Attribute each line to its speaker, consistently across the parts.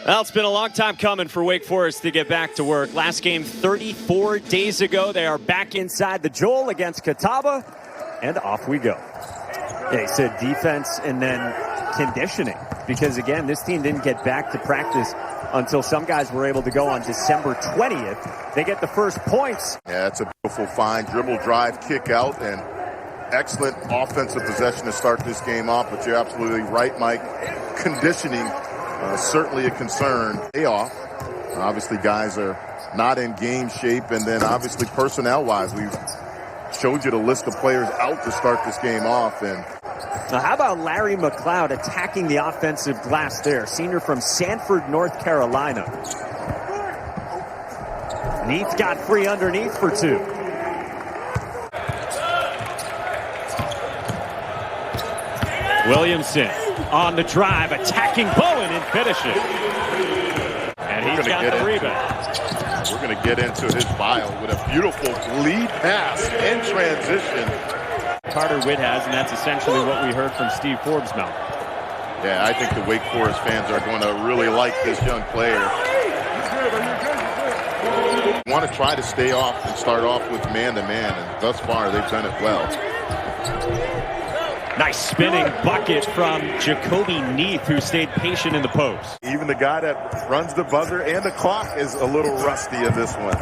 Speaker 1: Well, it's been a long time coming for Wake Forest to get back to work. Last game 34 days ago. They are back inside the Joel against Catawba, and off we go. They said defense and then conditioning, because again, this team didn't get back to practice until some guys were able to go on December 20th. They get the first points.
Speaker 2: Yeah, it's a beautiful fine dribble drive, kick out, and excellent offensive possession to start this game off. But you're absolutely right, Mike. Conditioning, certainly a concern. Payoff. Obviously, guys are not in game shape, and then obviously personnel-wise, we've showed you the list of players out to start this game off. And
Speaker 1: now, how about Larry McLeod attacking the offensive glass there? Senior from Sanford, North Carolina. Neath got free underneath for two. Williamson on the drive, attacking Bowen and finishing. And he's got the rebound.
Speaker 2: We're going to get into his bio with a beautiful lead pass in transition.
Speaker 1: Carter Witt has, and that's essentially what we heard from Steve Forbes' mouth.
Speaker 2: Yeah, I think the Wake Forest fans are going to really like this young player. Want to try to stay off and start off with man-to-man, and thus far they've done it well.
Speaker 1: Nice spinning bucket from Jacoby Neath, who stayed patient in the post.
Speaker 2: Even the guy that runs the buzzer and the clock is a little rusty in this one.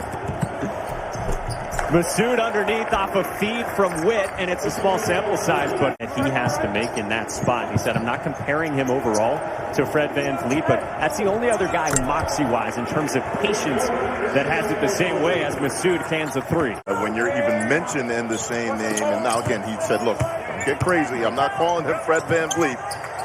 Speaker 1: Massoud underneath off a feed from Witt, and it's a small sample size, but he has to make in that spot. He said, I'm not comparing him overall to Fred VanVleet, but that's the only other guy moxie-wise in terms of patience that has it the same way as Massoud cans a three.
Speaker 2: When you're even mentioned in the same name, and now again, he said, look, don't get crazy. I'm not calling him Fred VanVleet,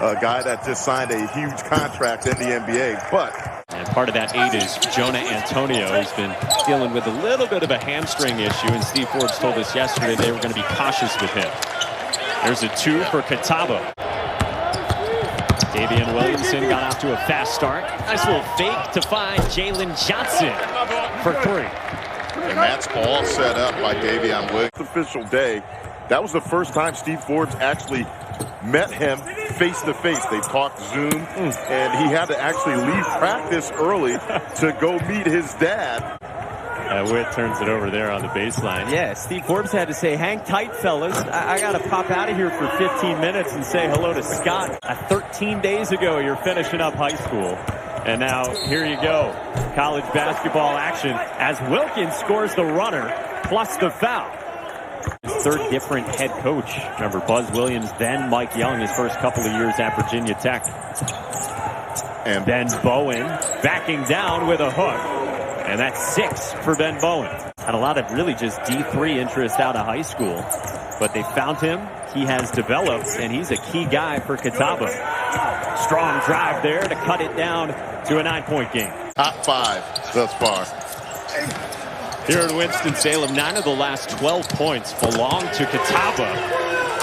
Speaker 2: a guy that just signed a huge contract in the NBA, but...
Speaker 1: And part of that aid is Jonah Antonio, who's been dealing with a little bit of a hamstring issue, and Steve Forbes told us yesterday they were going to be cautious with him. There's a two for Catawba. Daivien Williamson got off to a fast start. Nice little fake to find Jalen Johnson for three.
Speaker 2: And that's all set up by Daivien Williamson. Official day. That was the first time Steve Forbes actually met him face-to-face. They talked Zoom, and he had to actually leave practice early to go meet his dad.
Speaker 1: Witt turns it over there on the baseline. Yeah, Steve Forbes had to say, hang tight, fellas. I got to pop out of here for 15 minutes and say hello to Scott. 13 days ago, you're finishing up high school. And now, here you go. College basketball action as Wilkins scores the runner plus the foul. His third different head coach. Remember, Buzz Williams, then Mike Young, his first couple of years at Virginia Tech. And Ben Bowen backing down with a hook. And that's 6 for Ben Bowen. Had a lot of really just D3 interest out of high school. But they found him. He has developed, and he's a key guy for Catawba. Strong drive there to cut it down to a 9-point game.
Speaker 2: Top 5 thus far.
Speaker 1: Here in Winston-Salem, 9 of the last 12 points belong to Catawba.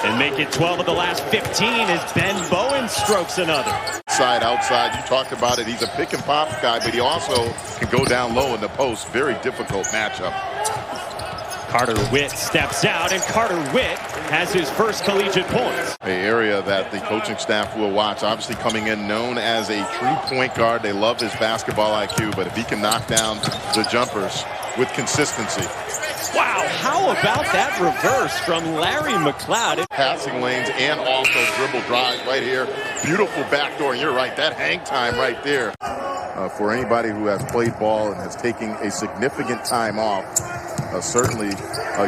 Speaker 1: And make it 12 of the last 15 as Ben Bowen strokes another.
Speaker 2: Outside, you talked about it. He's a pick and pop guy, but he also can go down low in the post. Very difficult matchup.
Speaker 1: Carter Witt steps out, and Carter Witt has his first collegiate points.
Speaker 2: An area that the coaching staff will watch. Obviously coming in known as a true point guard. They love his basketball IQ, but if he can knock down the jumpers with consistency.
Speaker 1: Wow, how about that reverse from Larry McLeod?
Speaker 2: Passing lanes and also dribble drives right here. Beautiful backdoor, and you're right, that hang time right there. For anybody who has played ball and has taken a significant time off, certainly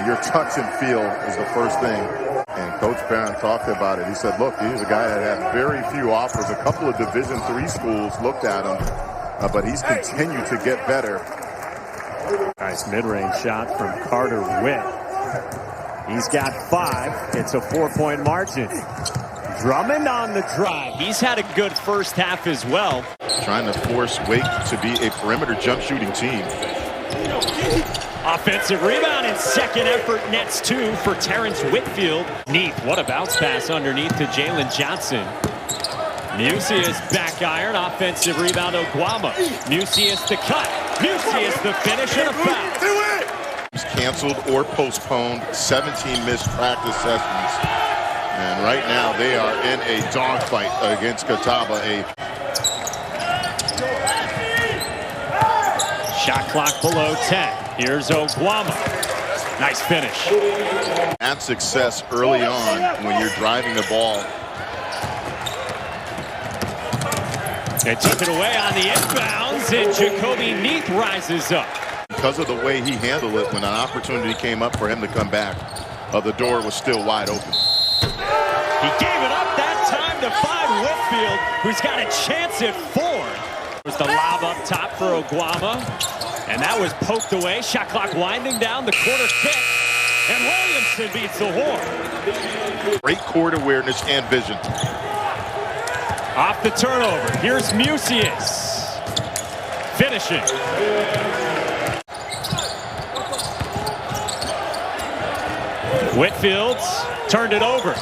Speaker 2: your touch and feel is the first thing. And Coach Barron talked about it. He said, look, he's a guy that had very few offers. A couple of Division III schools looked at him, but he's continued to get better.
Speaker 1: Nice mid-range shot from Carter Witt. He's got 5. It's a 4-point margin. Drummond on the drive. He's had a good first half as well.
Speaker 2: Trying to force Wake to be a perimeter jump shooting team.
Speaker 1: Offensive rebound and second effort nets 2 for Terrence Whitfield. Neath, what a bounce pass underneath to Jalen Johnson. Mucius back iron, offensive rebound Oguama. Mucius the cut. Mucius the finish and a foul.
Speaker 2: He's canceled or postponed 17 missed practice sessions. And right now they are in a dogfight against Catawba.
Speaker 1: Shot clock below 10. Here's Oguama. Nice finish.
Speaker 2: Had success early on when you're driving the ball.
Speaker 1: They took it away on the inbounds, and Jacoby Neath rises up.
Speaker 2: Because of the way he handled it, when an opportunity came up for him to come back, the door was still wide open.
Speaker 1: He gave it up that time to find Whitfield, who's got a chance at 4. Was the lob up top for Oguama, and that was poked away. Shot clock winding down, the corner kick, and Williamson beats the horn.
Speaker 2: Great court awareness and vision.
Speaker 1: Off the turnover, here's Mucius. Finishing. Whitfield turned it over.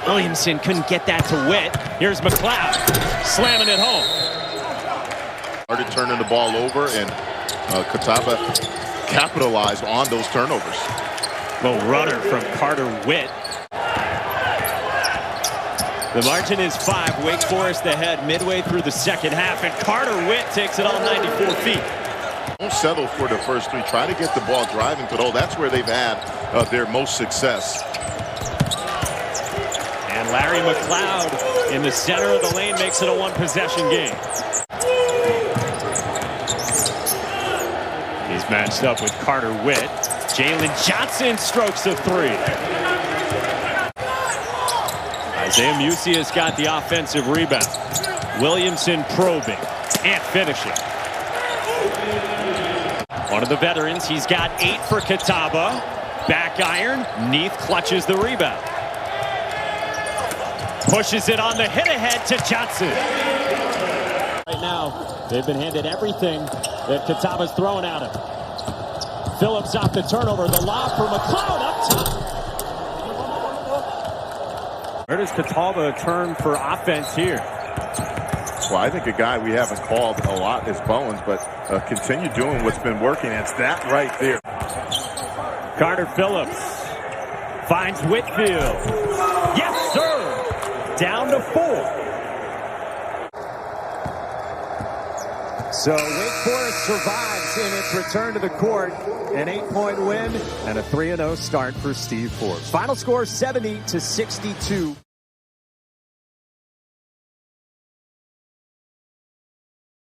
Speaker 1: Williamson couldn't get that to Whit. Here's McLeod slamming it home.
Speaker 2: Started turning the ball over, and Catawba capitalized on those turnovers.
Speaker 1: Little runner from Carter Whit. The margin is 5. Wake Forest ahead midway through the second half, and Carter Whit takes it all 94 feet.
Speaker 2: Don't settle for the first 3. Try to get the ball driving to the hole. That's where they've had their most success.
Speaker 1: And Larry McLeod in the center of the lane makes it a 1-possession game. He's matched up with Carter Whit. Jalen Johnson strokes a 3. Isaiah Mucius got the offensive rebound. Williamson probing and finishing. One of the veterans, he's got 8 for Catawba. Back iron, Neath clutches the rebound. Pushes it on the hit ahead to Johnson. Right now, they've been handed everything that Catawba's throwing at him. Phillips off the turnover, the lob for McLeod up top. Where does Catawba turn for offense here?
Speaker 2: Well, I think a guy we haven't called a lot is Bowens, but continue doing what's been working. It's that right there.
Speaker 1: Carter Phillips finds Whitfield. Yes, sir. Down to 4. So Wake Forest survives in its return to the court. An 8-point win and a 3-0 start for Steve Forbes. Final score 70-62.